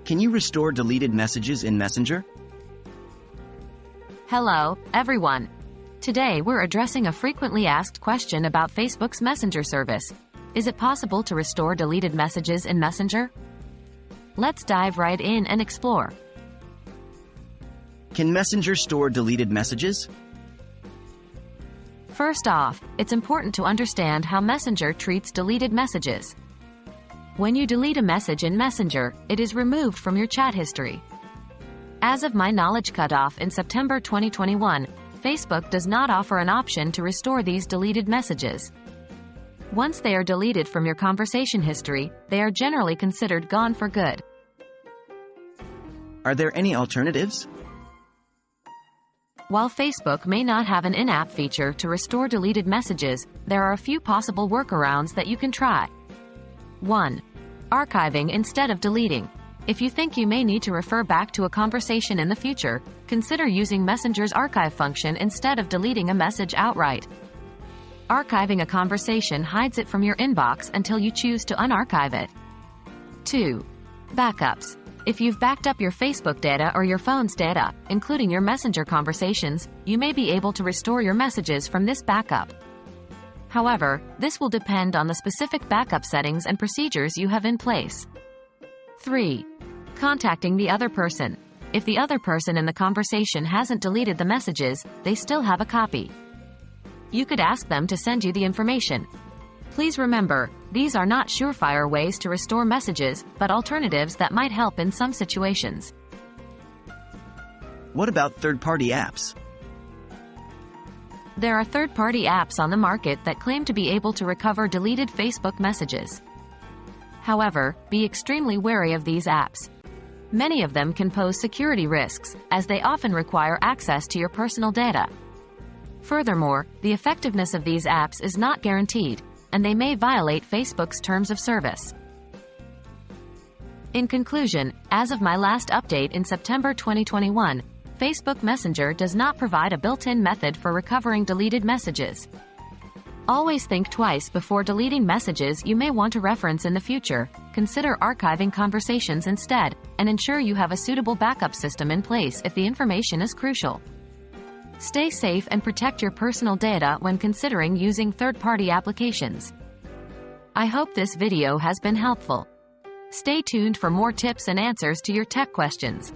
Can you restore deleted messages in Messenger? Hello, everyone. Today we're addressing a frequently asked question about Facebook's Messenger service. Is it possible to restore deleted messages in Messenger? Let's dive right in and explore. Can Messenger store deleted messages? First off, it's important to understand how Messenger treats deleted messages. When you delete a message in Messenger, it is removed from your chat history. As of my knowledge cutoff in September 2021, Facebook does not offer an option to restore these deleted messages. Once they are deleted from your conversation history, they are generally considered gone for good. Are there any alternatives? While Facebook may not have an in-app feature to restore deleted messages, there are a few possible workarounds that you can try. 1. Archiving instead of deleting. If you think you may need to refer back to a conversation in the future, consider using Messenger's archive function instead of deleting a message outright. Archiving a conversation hides it from your inbox until you choose to unarchive it. 2. Backups. If you've backed up your Facebook data or your phone's data, including your Messenger conversations, you may be able to restore your messages from this backup. However, this will depend on the specific backup settings and procedures you have in place. 3. Contacting the other person. If the other person in the conversation hasn't deleted the messages, they still have a copy. You could ask them to send you the information. Please remember, these are not surefire ways to restore messages, but alternatives that might help in some situations. What about third-party apps? There are third-party apps on the market that claim to be able to recover deleted Facebook messages. However, be extremely wary of these apps. Many of them can pose security risks, as they often require access to your personal data. Furthermore, the effectiveness of these apps is not guaranteed, and they may violate Facebook's terms of service. In conclusion, as of my last update in September 2021, Facebook Messenger does not provide a built-in method for recovering deleted messages. Always think twice before deleting messages you may want to reference in the future. Consider archiving conversations instead, and ensure you have a suitable backup system in place if the information is crucial. Stay safe and protect your personal data when considering using third-party applications. I hope this video has been helpful. Stay tuned for more tips and answers to your tech questions.